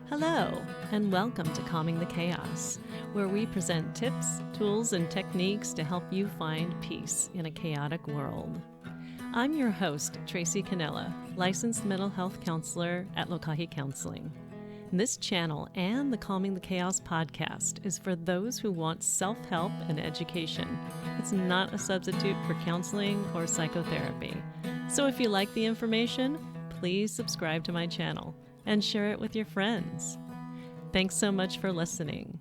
Hello, and welcome to Calming the Chaos, where we present tips, tools, and techniques to help you find peace in a chaotic world. I'm your host, Tracy Kenela, licensed mental health counselor at Lokahi Counseling. This channel and the Calming the Chaos podcast is for those who want self-help and education. It's not a substitute for counseling or psychotherapy. So if you like the information, please subscribe to my channel and share it with your friends. Thanks so much for listening.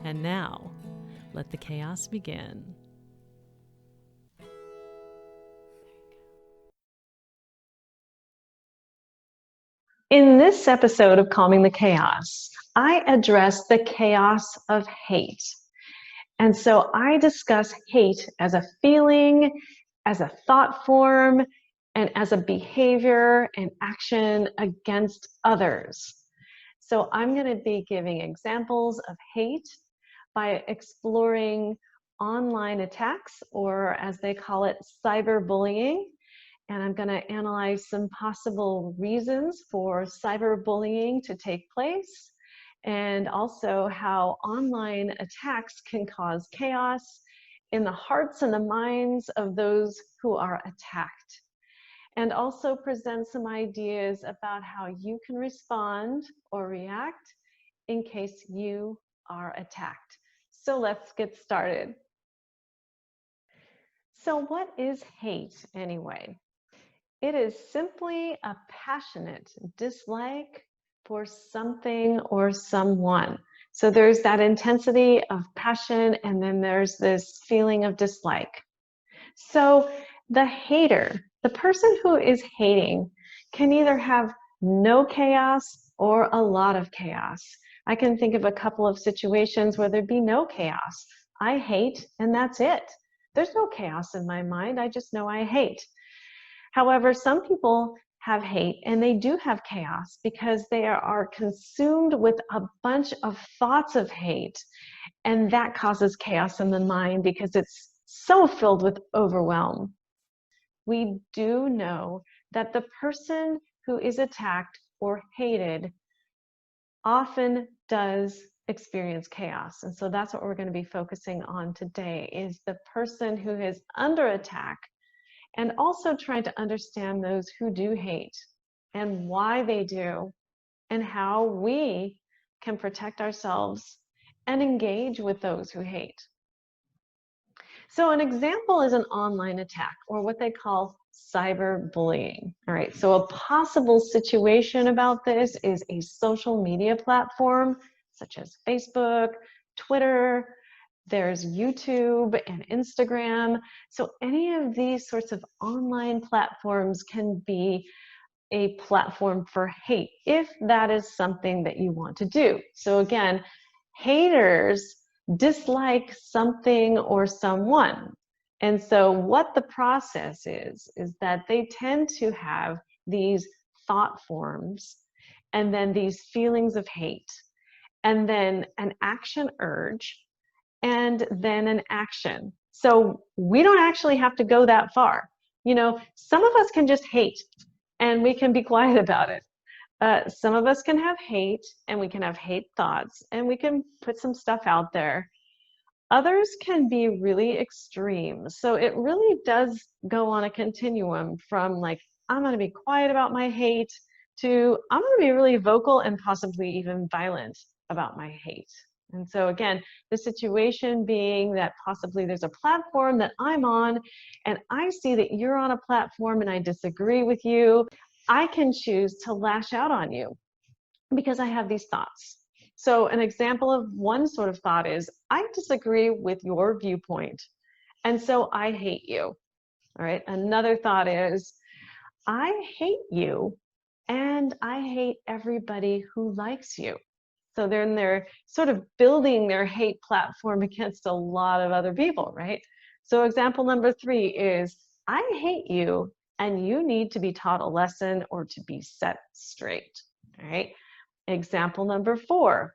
And now, let the chaos begin. In this episode of Calming the Chaos, I address the chaos of hate. And so I discuss hate as a feeling, as a thought form, and as a behavior and action against others. So I'm going to be giving examples of hate by exploring online attacks, or as they call it, cyberbullying. And I'm going to analyze some possible reasons for cyberbullying to take place, and also how online attacks can cause chaos in the hearts and the minds of those who are attacked. And also present some ideas about how you can respond or react in case you are attacked. So let's get started. So what is hate anyway? It is simply a passionate dislike for something or someone. So there's that intensity of passion, and then there's this feeling of dislike. So the hater, the person who is hating, can either have no chaos or a lot of chaos. I can think of a couple of situations where there'd be no chaos. I hate, and that's it. There's no chaos in my mind. I just know I hate. However, some people have hate, and they do have chaos because they are consumed with a bunch of thoughts of hate, and that causes chaos in the mind because it's so filled with overwhelm. We do know that the person who is attacked or hated often does experience chaos. And so that's what we're going to be focusing on today, is the person who is under attack, and also trying to understand those who do hate and why they do, and how we can protect ourselves and engage with those who hate. So an example is an online attack, or what they call cyberbullying. All right, so a possible situation about this is a social media platform such as Facebook, Twitter, there's YouTube and Instagram. So any of these sorts of online platforms can be a platform for hate, if that is something that you want to do. So again, haters dislike something or someone. And so what the process is that they tend to have these thought forms, and then these feelings of hate, and then an action urge, and then an action. So we don't actually have to go that far. You know, some of us can just hate and we can be quiet about it. Some of us can have hate, and we can have hate thoughts, and we can put some stuff out there. Others can be really extreme. So it really does go on a continuum from like, I'm going to be quiet about my hate, to I'm going to be really vocal and possibly even violent about my hate. And so again, the situation being that possibly there's a platform that I'm on, and I see that you're on a platform and I disagree with you. I can choose to lash out on you because I have these thoughts. So an example of one sort of thought is, I disagree with your viewpoint, and so I hate you. All right. Another thought is, I hate you, and I hate everybody who likes you. So then they're sort of building their hate platform against a lot of other people, right? So example number 3 is, I hate you, and you need to be taught a lesson or to be set straight. All right. Example number 4,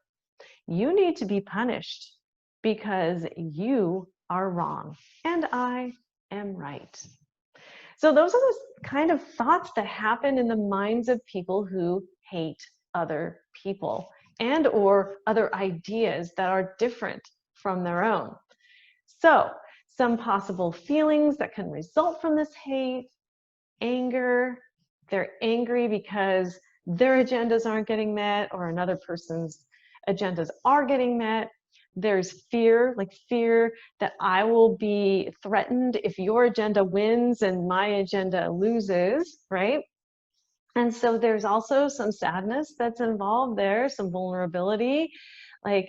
you need to be punished because you are wrong and I am right. So those are the kind of thoughts that happen in the minds of people who hate other people and or other ideas that are different from their own. So some possible feelings that can result from this hate: anger. They're angry because their agendas aren't getting met or another person's agendas are getting met. There's fear, like fear that I will be threatened if your agenda wins and my agenda loses, right? And so there's also some sadness that's involved there, some vulnerability. Like,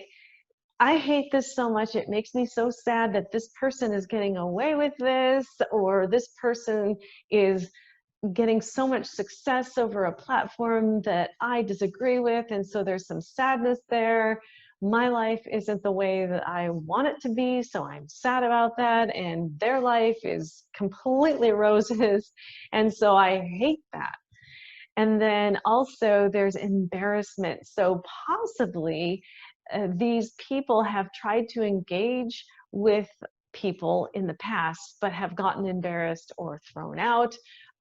I hate this so much, it makes me so sad that this person is getting away with this, or this person is getting so much success over a platform that I disagree with, and so there's some sadness there. My life isn't the way that I want it to be, so I'm sad about that, and their life is completely roses, and so I hate that. And then also there's embarrassment. So possibly these people have tried to engage with people in the past, but have gotten embarrassed or thrown out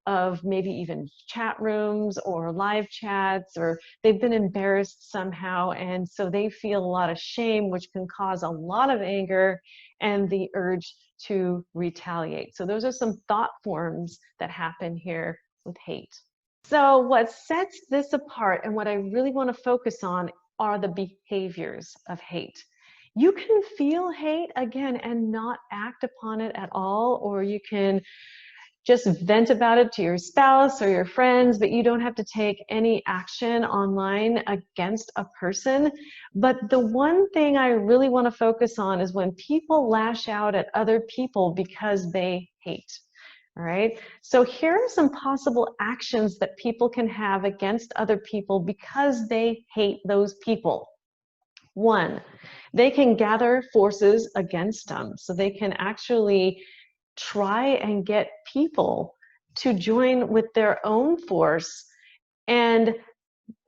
of maybe even chat rooms or live chats, or they've been embarrassed somehow. And so they feel a lot of shame, which can cause a lot of anger and the urge to retaliate. So those are some thought forms that happen here with hate. So what sets this apart and what I really want to focus on are the behaviors of hate. You can feel hate again and not act upon it at all, or you can just vent about it to your spouse or your friends, but you don't have to take any action online against a person. But the one thing I really want to focus on is when people lash out at other people because they hate. All right, so here are some possible actions that people can have against other people because they hate those people. One, they can gather forces against them. So they can actually try and get people to join with their own force and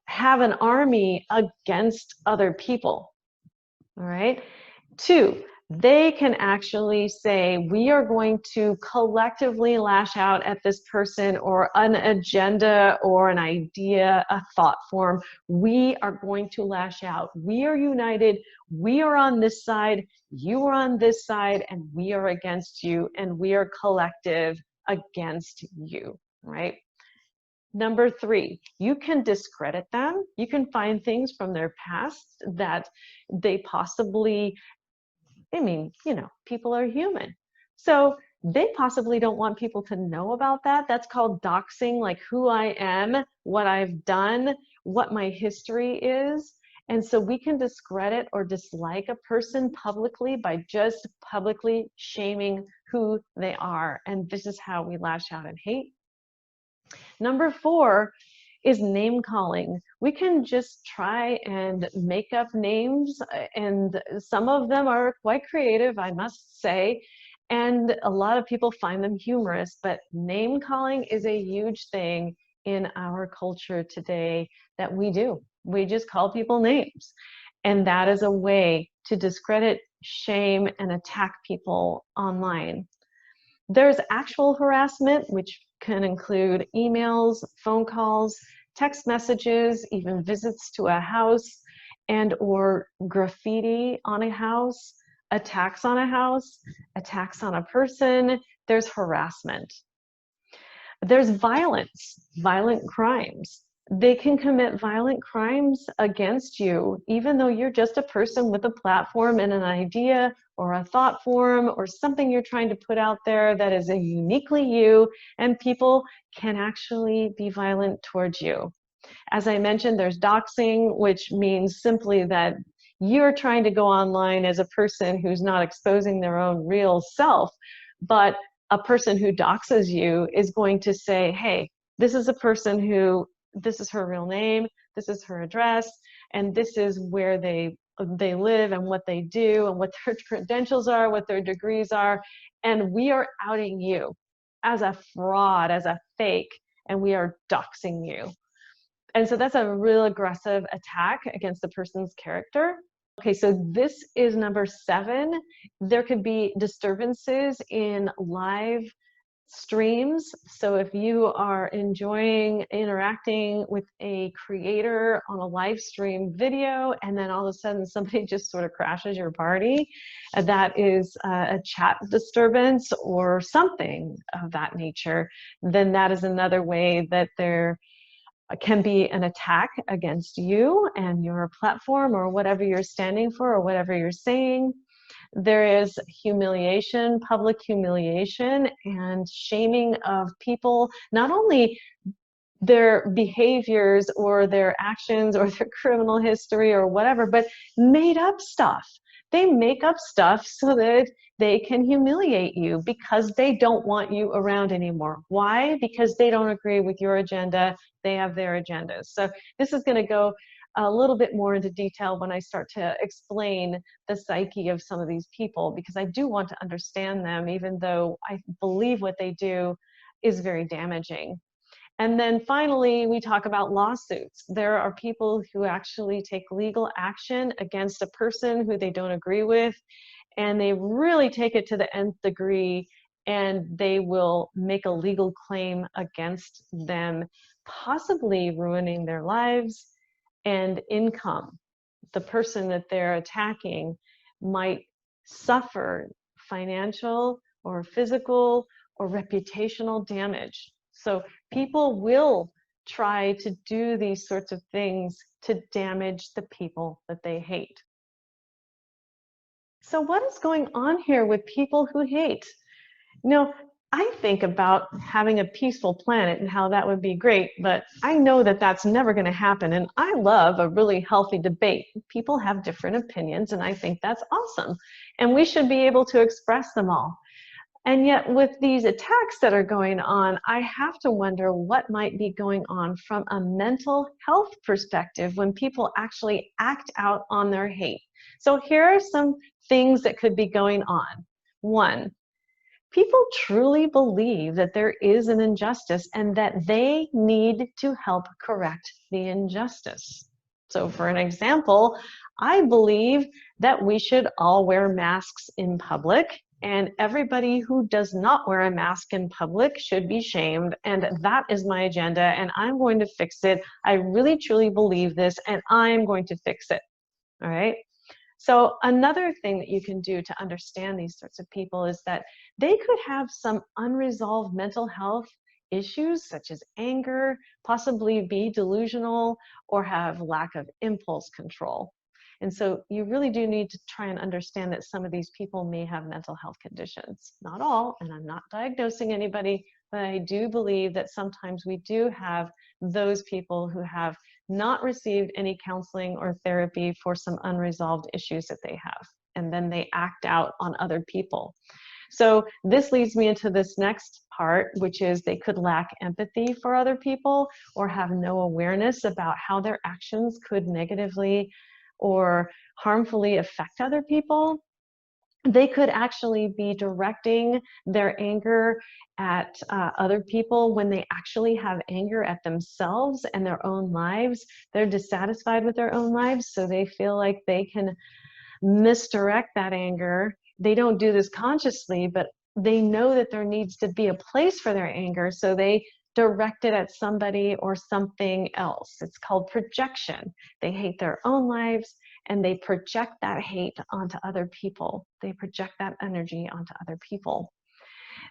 have an army against other people. All right. Two, they can actually say, we are going to collectively lash out at this person or an agenda or an idea, a thought form. We are going to lash out. We are united. We are on this side. You are on this side, and we are against you, and we are collective against you, right? Number three, you can discredit them. You can find things from their past that they possibly, I mean, you know, people are human. So they possibly don't want people to know about that. That's called doxing, like who I am, what I've done, what my history is. And so we can discredit or dislike a person publicly by just publicly shaming who they are. And this is how we lash out and hate. Number four is name calling. We can just try and make up names, and some of them are quite creative, I must say, and a lot of people find them humorous, but name calling is a huge thing in our culture today that we do. We just call people names, and that is a way to discredit, shame, and attack people online. There's actual harassment, which can include emails, phone calls, text messages, even visits to a house, and or graffiti on a house, attacks on a house, attacks on a person. There's harassment. There's violence, violent crimes. They can commit violent crimes against you, even though you're just a person with a platform and an idea or a thought form or something you're trying to put out there that is uniquely you, and people can actually be violent towards you. As I mentioned, there's doxing, which means simply that you're trying to go online as a person who's not exposing their own real self, but a person who doxes you is going to say, hey, this is a person who, this is her real name, this is her address, and this is where they live and what they do and what their credentials are, what their degrees are, and we are outing you as a fraud, as a fake, and we are doxing you. And so that's a real aggressive attack against the person's character. Okay, so this is number 7. There could be disturbances in live streams. So if you are enjoying interacting with a creator on a live stream video, and then all of a sudden somebody just sort of crashes your party, that is a chat disturbance or something of that nature, then that is another way that there can be an attack against you and your platform or whatever you're standing for or whatever you're saying. There is humiliation, public humiliation, and shaming of people, not only their behaviors or their actions or their criminal history or whatever, but made up stuff. They make up stuff so that they can humiliate you because they don't want you around anymore. Why? Because they don't agree with your agenda. They have their agendas. So this is going to go a little bit more into detail when I start to explain the psyche of some of these people, because I do want to understand them, even though I believe what they do is very damaging. And then finally, we talk about lawsuits. There are people who actually take legal action against a person who they don't agree with, and they really take it to the nth degree, and they will make a legal claim against them, possibly ruining their lives and income. The person that they're attacking might suffer financial or physical or reputational damage. So people will try to do these sorts of things to damage the people that they hate. So what is going on here with people who hate? You know, I think about having a peaceful planet and how that would be great, but I know that that's never going to happen. And I love a really healthy debate. People have different opinions, and I think that's awesome. And we should be able to express them all. And yet with these attacks that are going on, I have to wonder what might be going on from a mental health perspective when people actually act out on their hate. So here are some things that could be going on. One, people truly believe that there is an injustice and that they need to help correct the injustice. So for an example, I believe that we should all wear masks in public, and everybody who does not wear a mask in public should be shamed, and that is my agenda, and I'm going to fix it. I really truly believe this, and I'm going to fix it. All right? So another thing that you can do to understand these sorts of people is that they could have some unresolved mental health issues such as anger, possibly be delusional, or have lack of impulse control. And so you really do need to try and understand that some of these people may have mental health conditions. Not all, and I'm not diagnosing anybody, but I do believe that sometimes we do have those people who have not received any counseling or therapy for some unresolved issues that they have, and then they act out on other people. So this leads me into this next part, which is they could lack empathy for other people or have no awareness about how their actions could negatively or harmfully affect other people. They could actually be directing their anger at other people when they actually have anger at themselves and their own lives. They're dissatisfied with their own lives, so they feel like they can misdirect that anger. They don't do this consciously, but they know that there needs to be a place for their anger, so they direct it at somebody or something else. It's called projection. They hate their own lives, and they project that hate onto other people. They project that energy onto other people.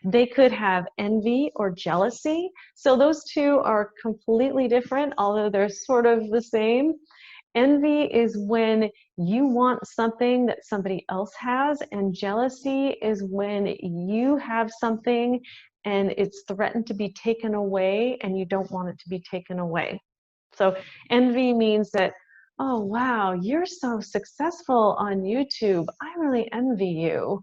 They could have envy or jealousy. So those two are completely different, although they're sort of the same. Envy is when you want something that somebody else has, and jealousy is when you have something and it's threatened to be taken away and you don't want it to be taken away. So envy means that, oh wow, you're so successful on YouTube. I really envy you.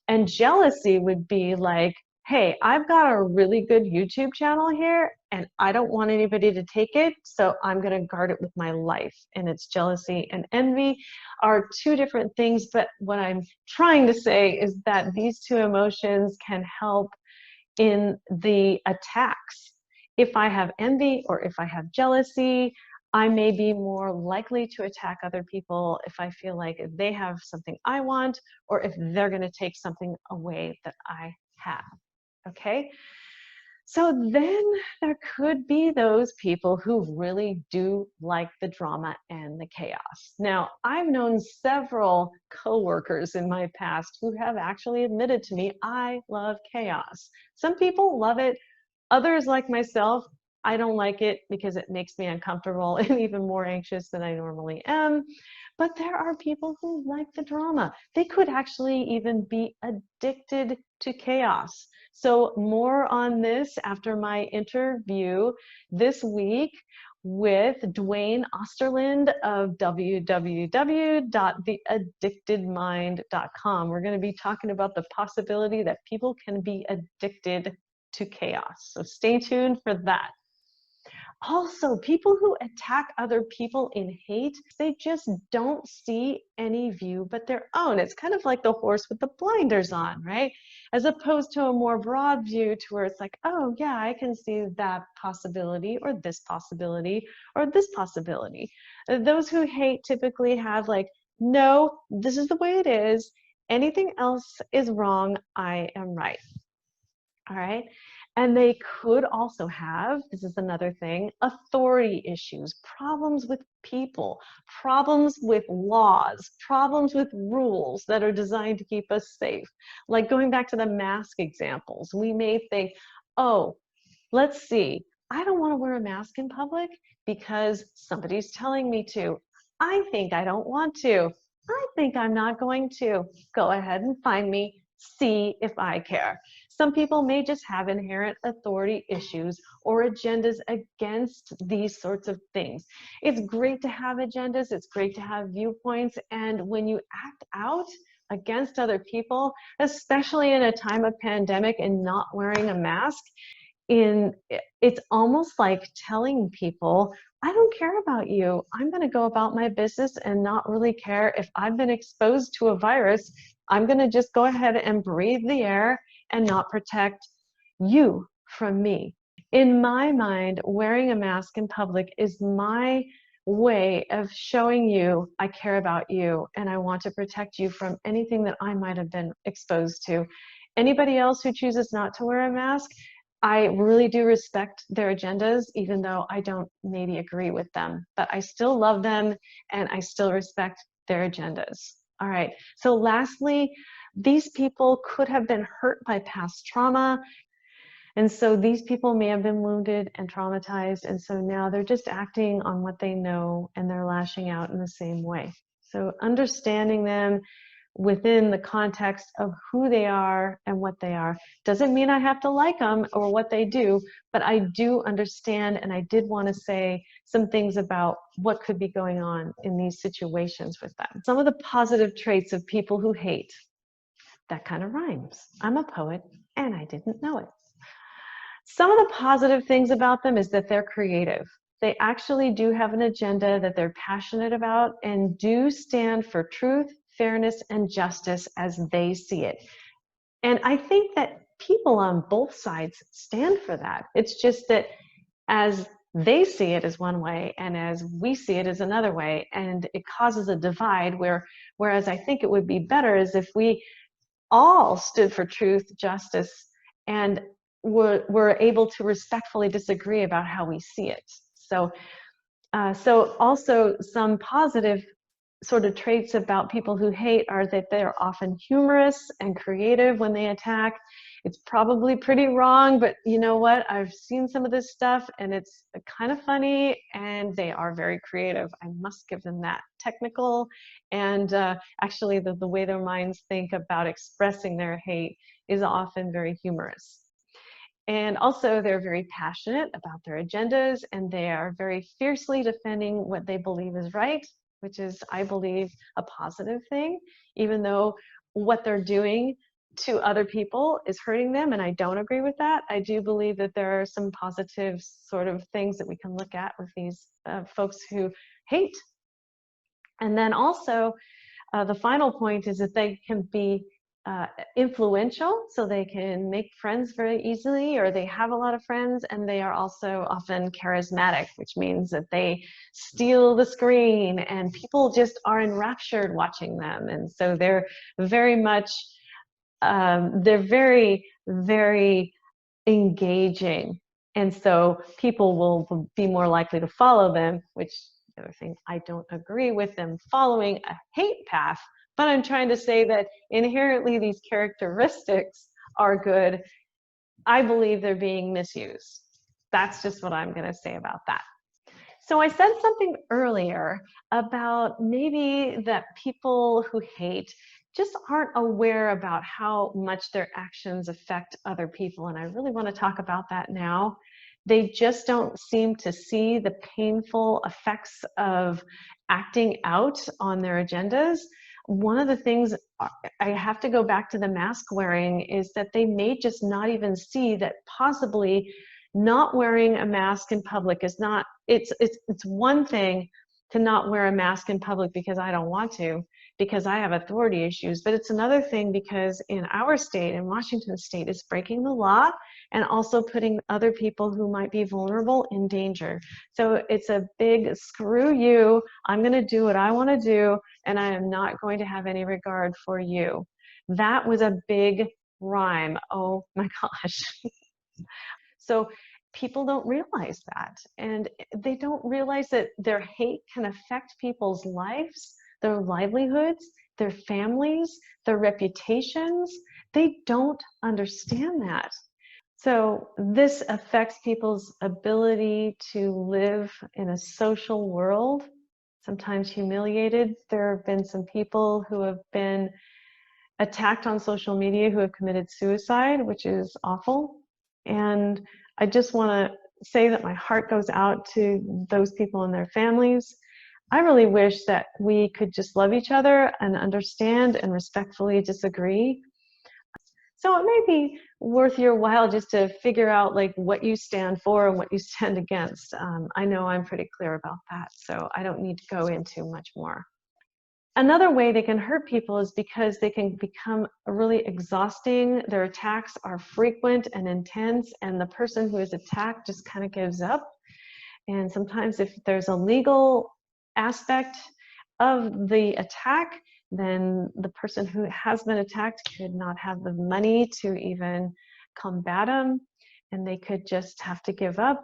And jealousy would be like, hey, I've got a really good YouTube channel here and I don't want anybody to take it, so I'm going to guard it with my life. And it's jealousy and envy are two different things, but what I'm trying to say is that these two emotions can help in the attacks. If I have envy or if I have jealousy, I may be more likely to attack other people if I feel like they have something I want or if they're going to take something away that I have. okay? So then there could be those people who really do like the drama and the chaos. Now, I've known several coworkers in my past who have actually admitted to me, I love chaos. Some people love it. Others, like myself, I don't like it because it makes me uncomfortable and even more anxious than I normally am. But there are people who like the drama. They could actually even be addicted to chaos. So more on this after my interview this week with Dwayne Osterland of www.theaddictedmind.com. We're going to be talking about the possibility that people can be addicted to chaos. So stay tuned for that. Also, people who attack other people in hate, they just don't see any view but their own. It's kind of like the horse with the blinders on, right? As opposed to a more broad view to where it's like, oh yeah, I can see that possibility or this possibility or this possibility. Those who hate typically have like, no, this is the way it is. Anything else is wrong. I am right. All right. And they could also have, this is another thing, authority issues, problems with people, problems with laws, problems with rules that are designed to keep us safe. Like going back to the mask examples, we may think, oh, let's see, I don't want to wear a mask in public because somebody's telling me to. I think I don't want to. I think I'm not going to. Go ahead and find me. See if I care. Some people may just have inherent authority issues or agendas against these sorts of things. It's great to have agendas. It's great to have viewpoints. And when you act out against other people, especially in a time of pandemic and not wearing a mask, it's almost like telling people, I don't care about you. I'm going to go about my business and not really care if I've been exposed to a virus. I'm going to just go ahead and breathe the air and not protect you from me. In my mind, wearing a mask in public is my way of showing you I care about you and I want to protect you from anything that I might have been exposed to. Anybody else who chooses not to wear a mask, I really do respect their agendas, even though I don't maybe agree with them, but I still love them and I still respect their agendas. All right, so lastly, these people could have been hurt by past trauma. And so these people may have been wounded and traumatized. And so now they're just acting on what they know and they're lashing out in the same way. So understanding them within the context of who they are and what they are doesn't mean I have to like them or what they do, but I do understand, and I did want to say some things about what could be going on in these situations with them. Some of the positive traits of people who hate. That kind of rhymes. I'm a poet and I didn't know it. Some of the positive things about them is that they're creative. They actually do have an agenda that they're passionate about and do stand for truth, fairness, and justice as they see it. And I think that people on both sides stand for that. It's just that as they see it as one way and as we see it as another way, and it causes a divide whereas I think it would be better is if we all stood for truth, justice, and we're able to respectfully disagree about how we see it. So also some positive sort of traits about people who hate are that they're often humorous and creative when they attack. It's probably pretty wrong, but you know what? I've seen some of this stuff and it's kind of funny and they are very creative. I must give them that. Technical and actually the way their minds think about expressing their hate is often very humorous. And also they're very passionate about their agendas and they are very fiercely defending what they believe is right, which is, I believe, a positive thing, even though what they're doing to other people is hurting them, and I don't agree with that. I do believe that there are some positive sort of things that we can look at with these folks who hate. And then also, the final point is that they can be influential, so they can make friends very easily, or they have a lot of friends, and they are also often charismatic, which means that they steal the screen and people just are enraptured watching them. And so they're very much, they're very, very engaging. And so people will be more likely to follow them, which the other thing, I don't agree with them following a hate path, but I'm trying to say that inherently these characteristics are good. I believe they're being misused. That's just what I'm going to say about that. So I said something earlier about maybe that people who hate just aren't aware about how much their actions affect other people. And I really want to talk about that now. They just don't seem to see the painful effects of acting out on their agendas. One of the things I have to go back to the mask wearing is that they may just not even see that possibly not wearing a mask in public is not, it's one thing to not wear a mask in public because I don't want to, because I have authority issues, but it's another thing because in our state, in Washington state, it's breaking the law and also putting other people who might be vulnerable in danger. So it's a big screw you, I'm gonna do what I wanna do, and I am not going to have any regard for you. That was a big rhyme, oh my gosh. So people don't realize that, and they don't realize that their hate can affect people's lives, their livelihoods, their families, their reputations. They don't understand that. So this affects people's ability to live in a social world, sometimes humiliated. There have been some people who have been attacked on social media who have committed suicide, which is awful. And I just want to say that my heart goes out to those people and their families. I really wish that we could just love each other and understand and respectfully disagree. So it may be worth your while just to figure out like what you stand for and what you stand against. I know I'm pretty clear about that, so I don't need to go into much more. Another way they can hurt people is because they can become really exhausting. Their attacks are frequent and intense, and the person who is attacked just kind of gives up. And sometimes if there's a legal aspect of the attack, then the person who has been attacked could not have the money to even combat them, and they could just have to give up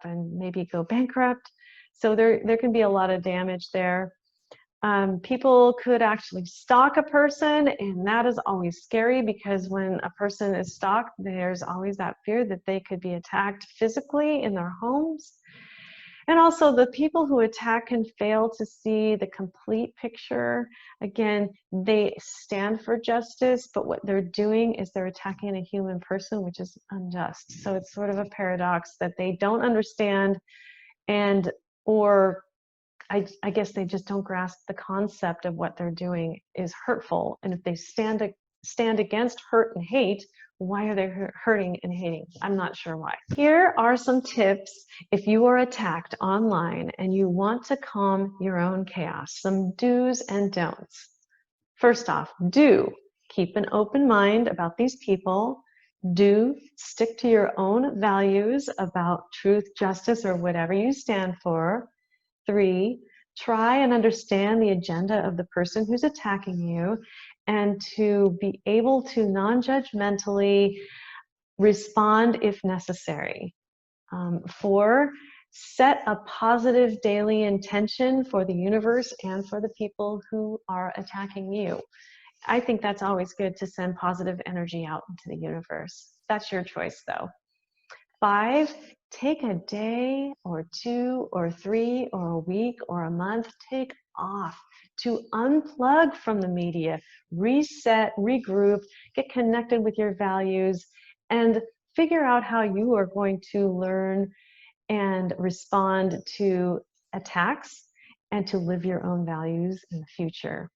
and maybe go bankrupt. So there can be a lot of damage there. People could actually stalk a person, and that is always scary because when a person is stalked, there's always that fear that they could be attacked physically in their homes. And also the people who attack can fail to see the complete picture. Again, they stand for justice, but what they're doing is they're attacking a human person, which is unjust. So it's sort of a paradox that they don't understand, and or I guess they just don't grasp the concept of what they're doing is hurtful. And if they stand against hurt and hate, why are they hurting and hating? I'm not sure why. Here are some tips if you are attacked online and you want to calm your own chaos, some do's and don'ts. First off, do keep an open mind about these people. Do stick to your own values about truth, justice, or whatever you stand for. 3, try and understand the agenda of the person who's attacking you and to be able to non-judgmentally respond if necessary. 4, set a positive daily intention for the universe and for the people who are attacking you. I think that's always good to send positive energy out into the universe. That's your choice though. 5, take a day or 2 or 3 or a week or a month, take off to unplug from the media, reset, regroup, get connected with your values, and figure out how you are going to learn and respond to attacks and to live your own values in the future.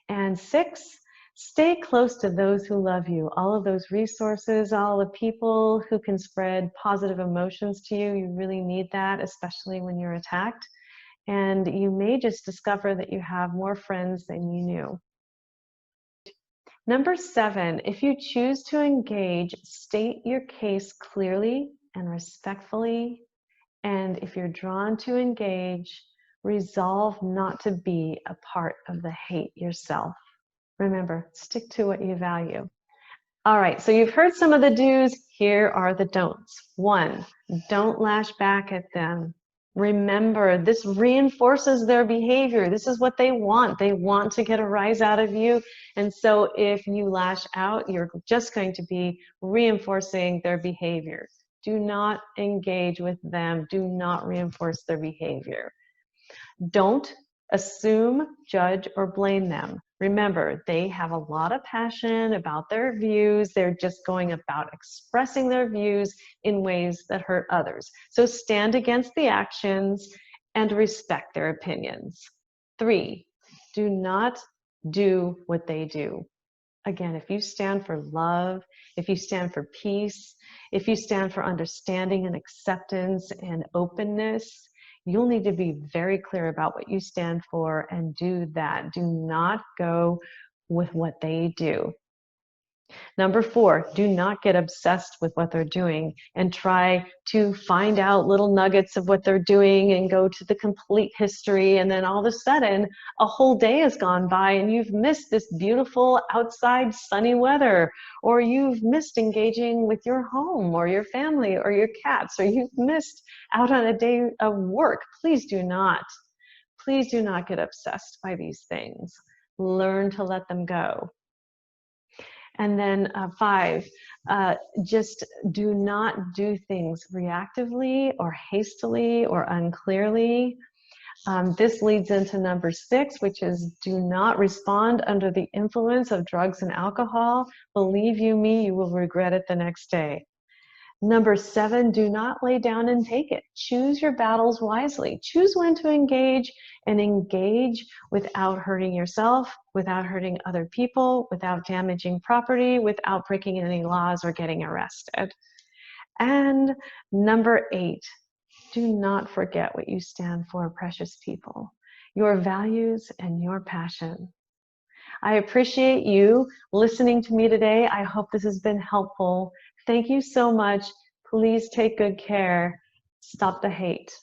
And 6, stay close to those who love you. All of those resources, all the people who can spread positive emotions to you, you really need that, especially when you're attacked. And you may just discover that you have more friends than you knew. Number 7, if you choose to engage, state your case clearly and respectfully. And if you're drawn to engage, resolve not to be a part of the hate yourself. Remember, stick to what you value. All right, so you've heard some of the do's. Here are the don'ts. 1, don't lash back at them. Remember, this reinforces their behavior. This is what they want. They want to get a rise out of you. And so if you lash out, you're just going to be reinforcing their behavior. Do not engage with them. Do not reinforce their behavior. Don't assume, judge, or blame them. Remember, they have a lot of passion about their views. They're just going about expressing their views in ways that hurt others. So stand against the actions and respect their opinions. 3, do not do what they do. Again, if you stand for love, if you stand for peace, if you stand for understanding and acceptance and openness, you'll need to be very clear about what you stand for and do that. Do not go with what they do. Number 4, do not get obsessed with what they're doing and try to find out little nuggets of what they're doing and go to the complete history. And then all of a sudden, a whole day has gone by and you've missed this beautiful outside sunny weather, or you've missed engaging with your home or your family or your cats, or you've missed out on a day of work. Please do not get obsessed by these things. Learn to let them go. And then 5, just do not do things reactively or hastily or unclearly. This leads into number 6, which is do not respond under the influence of drugs and alcohol. Believe you me, you will regret it the next day. Number 7, do not lay down and take it. Choose your battles wisely. Choose when to engage, and engage without hurting yourself, without hurting other people, without damaging property, without breaking any laws or getting arrested. And number 8, do not forget what you stand for, precious people, your values and your passion. I appreciate you listening to me today. I hope this has been helpful. Thank you so much. Please take good care. Stop the hate.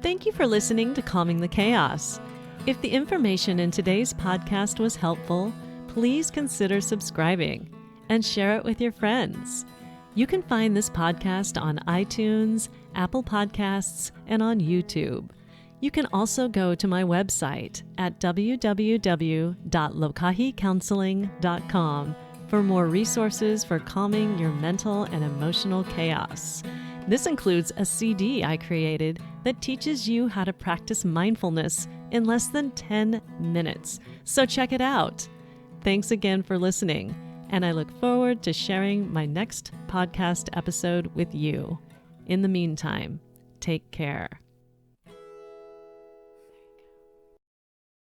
Thank you for listening to Calming the Chaos. If the information in today's podcast was helpful, please consider subscribing and share it with your friends. You can find this podcast on iTunes, Apple Podcasts, and on YouTube. You can also go to my website at www.lokahicounseling.com for more resources for calming your mental and emotional chaos. This includes a CD I created that teaches you how to practice mindfulness in less than 10 minutes. So check it out. Thanks again for listening, and I look forward to sharing my next podcast episode with you. In the meantime, take care.